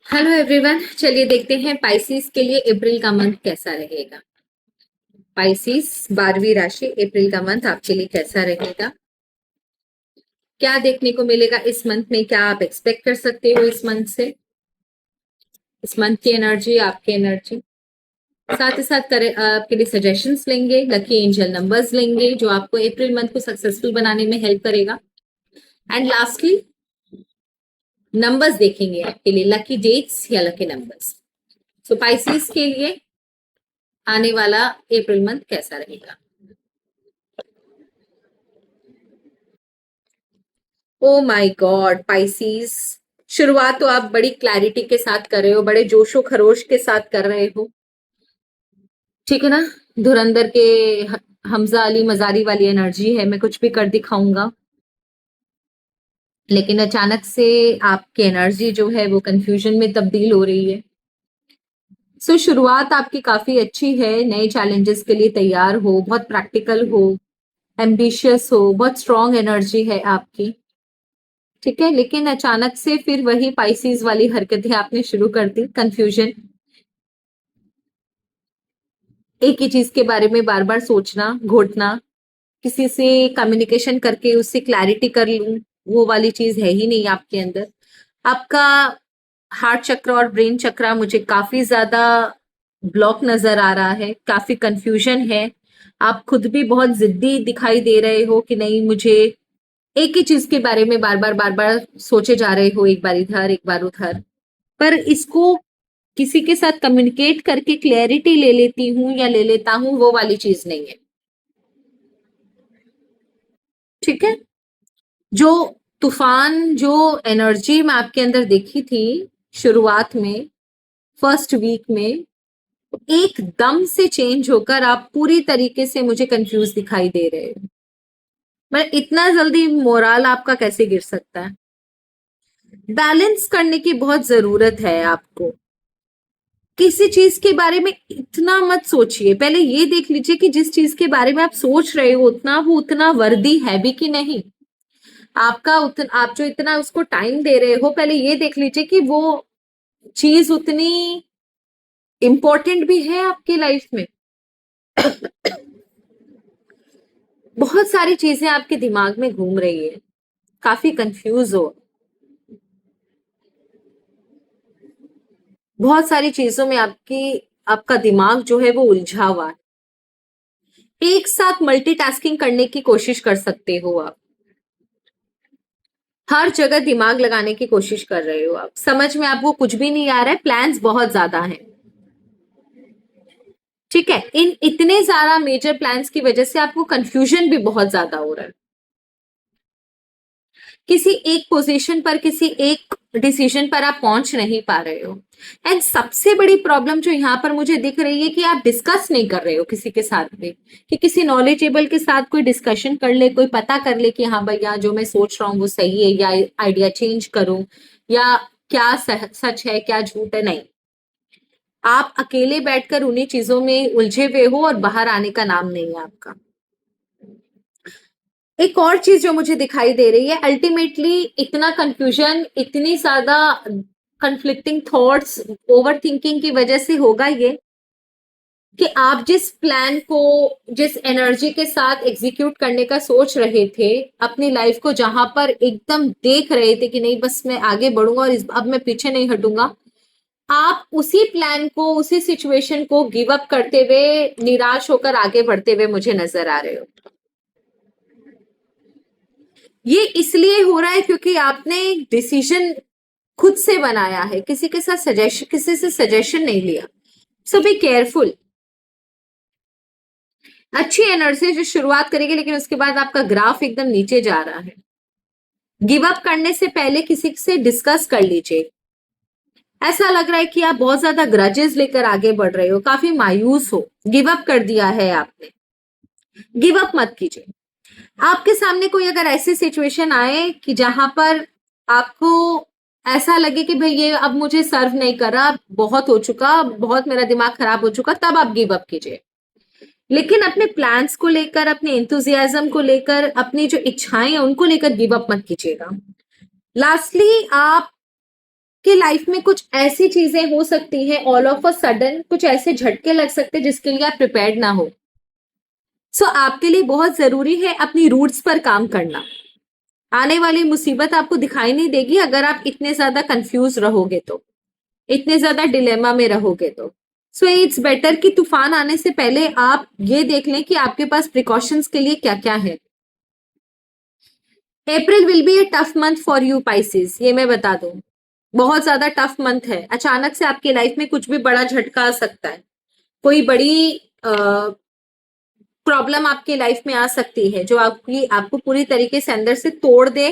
Hello everyone, चलिए देखते हैं पाइसिस के लिए अप्रैल का मंथ कैसा रहेगा। पाइसिस 12वीं राशि, अप्रैल का मंथ आपके लिए कैसा रहेगा, क्या देखने को मिलेगा इस मंथ में, क्या आप एक्सपेक्ट कर सकते हो इस मंथ से, इस मंथ की एनर्जी, आपकी एनर्जी। साथ ही साथ आपके लिए सजेशंस लेंगे, लकी एंजल नंबर्स लेंगे जो आपको अप्रैल मंथ को सक्सेसफुल बनाने में हेल्प करेगा। एंड लास्टली नंबर्स देखेंगे आपके लिए, लकी डेट्स या लकी नंबर्स। सो पाइसिस के लिए आने वाला अप्रैल मंथ कैसा रहेगा। ओ माय गॉड पाइसीज, शुरुआत तो आप बड़ी क्लैरिटी के साथ कर रहे हो, बड़े जोशो खरोश के साथ कर रहे हो, ठीक है ना। धुरंधर के हमजा अली मजारी वाली एनर्जी है, मैं कुछ भी कर दिखाऊंगा। लेकिन अचानक से आपकी एनर्जी जो है वो कंफ्यूजन में तब्दील हो रही है। सो शुरुआत आपकी काफी अच्छी है, नए चैलेंजेस के लिए तैयार हो, बहुत प्रैक्टिकल हो, एम्बिशियस हो, बहुत स्ट्रॉन्ग एनर्जी है आपकी, ठीक है। लेकिन अचानक से फिर वही पाइसीज वाली हरकतें आपने शुरू कर दी, कंफ्यूजन, एक ही चीज के बारे में बार बार सोचना, घोटना, किसी से कम्युनिकेशन करके उससे क्लैरिटी कर लूं, वो वाली चीज है ही नहीं आपके अंदर। आपका हार्ट चक्र और ब्रेन चक्र मुझे काफी ज्यादा ब्लॉक नजर आ रहा है, काफी कंफ्यूजन है। आप खुद भी बहुत जिद्दी दिखाई दे रहे हो कि नहीं, मुझे एक ही चीज के बारे में बार बार सोचे जा रहे हो, एक बार इधर एक बार उधर। पर इसको किसी के साथ कम्युनिकेट करके क्लैरिटी ले लेती हूँ या ले लेता हूँ, वो वाली चीज नहीं है, ठीक है। जो तूफान, जो एनर्जी मैं आपके अंदर देखी थी शुरुआत में, फर्स्ट वीक में, एकदम से चेंज होकर आप पूरी तरीके से मुझे कंफ्यूज दिखाई दे रहे हो। मतलब इतना जल्दी मोराल आपका कैसे गिर सकता है। बैलेंस करने की बहुत जरूरत है आपको। किसी चीज के बारे में इतना मत सोचिए, पहले ये देख लीजिए कि जिस चीज के बारे में आप सोच रहे हो उतना, वो उतना वर्दी है भी कि नहीं। आप जो इतना उसको टाइम दे रहे हो, पहले ये देख लीजिए कि वो चीज उतनी इंपॉर्टेंट भी है आपकी लाइफ में। बहुत सारी चीजें आपके दिमाग में घूम रही है, काफी कंफ्यूज हो, बहुत सारी चीजों में आपका दिमाग जो है वो उलझा हुआ है। एक साथ मल्टीटास्किंग करने की कोशिश कर सकते हो आप, हर जगह दिमाग लगाने की कोशिश कर रहे हो आप, समझ में आपको कुछ भी नहीं आ रहा है, प्लान्स बहुत ज्यादा हैं, ठीक है। इन इतने सारा मेजर प्लान्स की वजह से आपको कंफ्यूजन भी बहुत ज्यादा हो रहा है। किसी एक पोजीशन पर, किसी एक डिसीजन पर आप पहुंच नहीं पा रहे हो। एंड सबसे बड़ी प्रॉब्लम जो यहाँ पर मुझे दिख रही है कि आप डिस्कस नहीं कर रहे हो किसी के साथ में, कि किसी नॉलेजेबल के साथ कोई डिस्कशन कर ले, कोई पता कर ले कि हाँ भैया जो मैं सोच रहा हूँ वो सही है, या आइडिया चेंज करूं, या क्या सच है क्या झूठ है, नहीं। आप अकेले बैठकर उन्हीं चीजों में उलझे हुए हो और बाहर आने का नाम नहीं है आपका। एक और चीज जो मुझे दिखाई दे रही है, अल्टीमेटली इतना कंफ्यूजन, इतनी ज्यादा कंफ्लिक्टिंग थॉट्स, ओवर थिंकिंग की वजह से होगा ये कि आप जिस प्लान को, जिस एनर्जी के साथ एग्जीक्यूट करने का सोच रहे थे अपनी लाइफ को, जहां पर एकदम देख रहे थे कि नहीं बस मैं आगे बढ़ूंगा और अब मैं पीछे नहीं हटूंगा, आप उसी प्लान को, उसी सिचुएशन को गिव अप करते हुए, निराश होकर आगे बढ़ते हुए मुझे नजर आ रहे हो। ये इसलिए हो रहा है क्योंकि आपने डिसीजन खुद से बनाया है, किसी के साथ सजेशन, किसी से सजेशन नहीं लिया। सो बी केयरफुल। अच्छी एनर्जी जो शुरुआत करेगी, लेकिन उसके बाद आपका ग्राफ एकदम नीचे जा रहा है। गिव अप करने से पहले किसी से डिस्कस कर लीजिए। ऐसा लग रहा है कि आप बहुत ज्यादा ग्रजेस लेकर आगे बढ़ रहे हो, काफी मायूस हो, गिव अप कर दिया है आपने। गिव अप मत कीजिए। आपके सामने कोई अगर ऐसी सिचुएशन आए कि जहां पर आपको ऐसा लगे कि भाई ये अब मुझे सर्व नहीं कर रहा, बहुत हो चुका, बहुत मेरा दिमाग खराब हो चुका, तब आप गिव अप कीजिए। लेकिन अपने प्लान्स को लेकर, अपने एंथुजियाज्म को लेकर, अपनी जो इच्छाएं हैं उनको लेकर गिव अप मत कीजिएगा। लास्टली आप आपके लाइफ में कुछ ऐसी चीजें हो सकती है, ऑल ऑफ अ सडन कुछ ऐसे झटके लग सकते हैं जिसके लिए आप प्रिपेयर्ड ना हो। सो आपके लिए बहुत जरूरी है अपनी रूट्स पर काम करना। आने वाली मुसीबत आपको दिखाई नहीं देगी अगर आप इतने ज्यादा कंफ्यूज रहोगे तो, इतने ज्यादा डिलेमा में रहोगे तो। सो इट्स बेटर कि तूफान आने से पहले आप ये देख लें कि आपके पास प्रिकॉशंस के लिए क्या क्या है। अप्रैल will be A tough month for you Pisces, ये मैं बता दूं, बहुत ज्यादा टफ मंथ है। अचानक से आपकी लाइफ में कुछ भी बड़ा झटका आ सकता है, कोई बड़ी प्रॉब्लम आपके लाइफ में आ सकती है जो आपको पूरी तरीके से अंदर से तोड़ दे।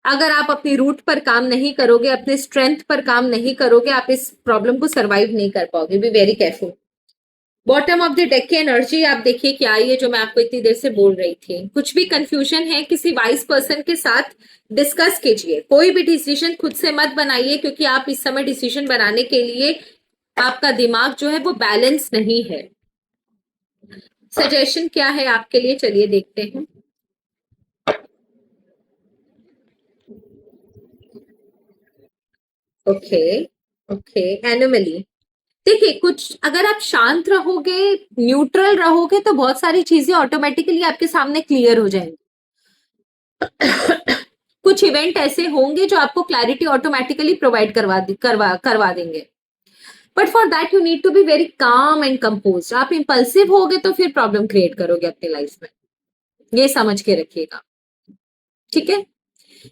अगर आप अपनी रूट पर काम नहीं करोगे, अपने स्ट्रेंथ पर काम नहीं करोगे, आप इस प्रॉब्लम को सरवाइव नहीं कर पाओगे। Be very careful. Bottom of the deck की एनर्जी आप देखिए क्या आई है, जो मैं आपको इतनी देर से बोल रही थी। कुछ भी कंफ्यूजन है किसी वाइज पर्सन के साथ डिस्कस कीजिए। कोई भी डिसीजन खुद से मत बनाइए, क्योंकि आप इस समय डिसीजन बनाने के लिए आपका दिमाग जो है वो बैलेंस नहीं है। सजेशन क्या है आपके लिए, चलिए देखते हैं। ओके ओके, एनिमली। देखिए, कुछ अगर आप शांत रहोगे, न्यूट्रल रहोगे, तो बहुत सारी चीजें ऑटोमेटिकली आपके सामने क्लियर हो जाएंगी। कुछ इवेंट ऐसे होंगे जो आपको क्लैरिटी ऑटोमेटिकली प्रोवाइड करवा देंगे। But for that you need to be very calm and compose. आप इंपल्सिव होगे तो फिर प्रॉब्लम क्रिएट करोगे अपनी लाइफ में, ये समझ के रखिएगा, ठीक है।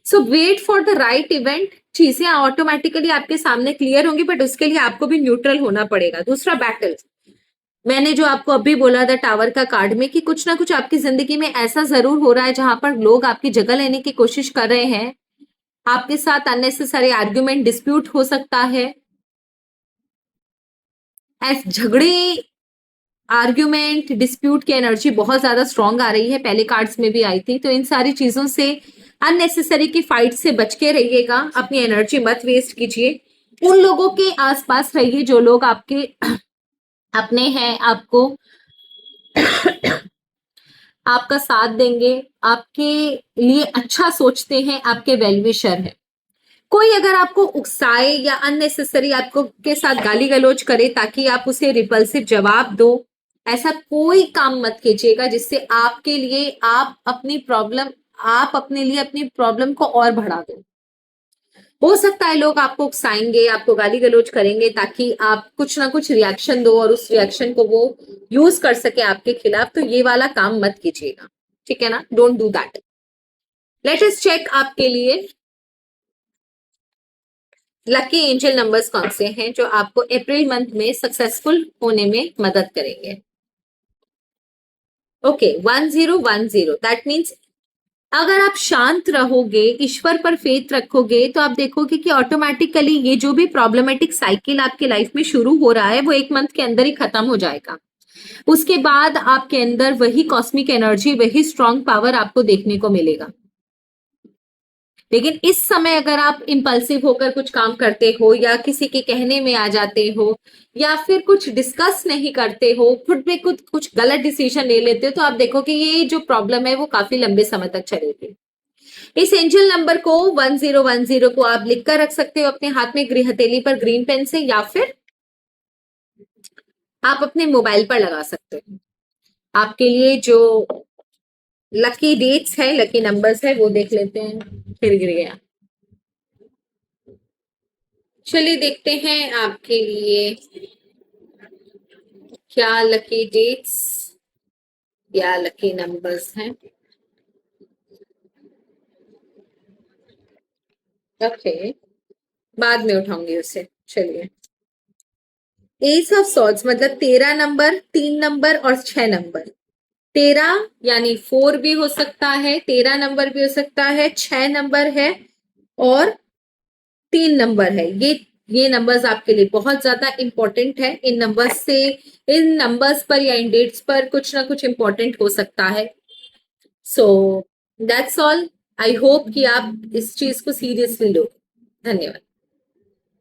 So wait for the right event, चीजें ऑटोमेटिकली आपके सामने क्लियर होंगी, बट उसके लिए आपको भी न्यूट्रल होना पड़ेगा। दूसरा, बैटल। मैंने जो आपको अभी बोला था टावर का कार्ड में, कि कुछ ना कुछ आपकी जिंदगी में ऐसा जरूर हो रहा है जहां पर लोग आपकी जगह लेने की कोशिश कर रहे हैं, आपके साथ अननेसेसरी आर्ग्यूमेंट, डिस्प्यूट हो सकता है। झगड़े, आर्ग्यूमेंट, डिस्प्यूट की एनर्जी बहुत ज्यादा स्ट्रांग आ रही है, पहले कार्ड्स में भी आई थी। तो इन सारी चीजों से, अननेसेसरी की फाइट से बच के रहिएगा, अपनी एनर्जी मत वेस्ट कीजिए। उन लोगों के आसपास रहिए जो लोग आपके अपने हैं, आपको आपका साथ देंगे, आपके लिए अच्छा सोचते हैं, आपके वेलविशर है। कोई अगर आपको उकसाए या अननेसेसरी आपको के साथ गाली गलौज करे ताकि आप उसे रिपल्सिव जवाब दो, ऐसा कोई काम मत कीजिएगा जिससे आपके लिए आप अपने लिए अपनी प्रॉब्लम को और बढ़ा दो। हो सकता है लोग आपको उकसाएंगे, आपको गाली गलौज करेंगे ताकि आप कुछ ना कुछ रिएक्शन दो और उस रिएक्शन को वो यूज कर सके आपके खिलाफ। तो ये वाला काम मत कीजिएगा, ठीक है ना, don't do that. Let us check आपके लिए लकी एंजल नंबर्स कौन से हैं जो आपको अप्रैल मंथ में सक्सेसफुल होने में मदद करेंगे। ओके, 1010, दैट मीन्स अगर आप शांत रहोगे, ईश्वर पर फेथ रखोगे, तो आप देखोगे कि ऑटोमेटिकली ये जो भी प्रॉब्लमेटिक साइकिल आपकी लाइफ में शुरू हो रहा है वो एक मंथ के अंदर ही खत्म हो जाएगा। उसके बाद आपके अंदर वही कॉस्मिक एनर्जी, वही स्ट्रॉन्ग पावर आपको देखने को मिलेगा। लेकिन इस समय अगर आप इंपल्सिव होकर कुछ काम करते हो, या किसी के कहने में आ जाते हो, या फिर कुछ डिस्कस नहीं करते हो, खुद में कुछ गलत डिसीजन ले लेते हो, तो आप देखो कि ये जो प्रॉब्लम है वो काफी लंबे समय तक चलेगी। इस एंजल नंबर को 1010 को आप लिख कर रख सकते हो अपने हाथ में गृह हथेली पर ग्रीन पेन से, या फिर आप अपने मोबाइल पर लगा सकते हो। आपके लिए जो लकी डेट्स है, लकी नंबर्स है, वो देख लेते हैं। फिर गिर गया, चलिए देखते हैं आपके लिए क्या लकी डेट्स या लकी नंबर्स हैं। ओके, बाद में उठाऊंगी उसे। चलिए, एस ऑफ सॉर्ड्स मतलब 13 नंबर, 3 नंबर और 6 नंबर। 13 यानी 4 भी हो सकता है, 13 नंबर भी हो सकता है, 6 नंबर है और 3 नंबर है। ये नंबर्स आपके लिए बहुत ज्यादा इंपॉर्टेंट है। इन नंबर्स पर या इन डेट्स पर कुछ ना कुछ इंपॉर्टेंट हो सकता है। So that's all. I hope कि आप इस चीज को सीरियसली लो। धन्यवाद।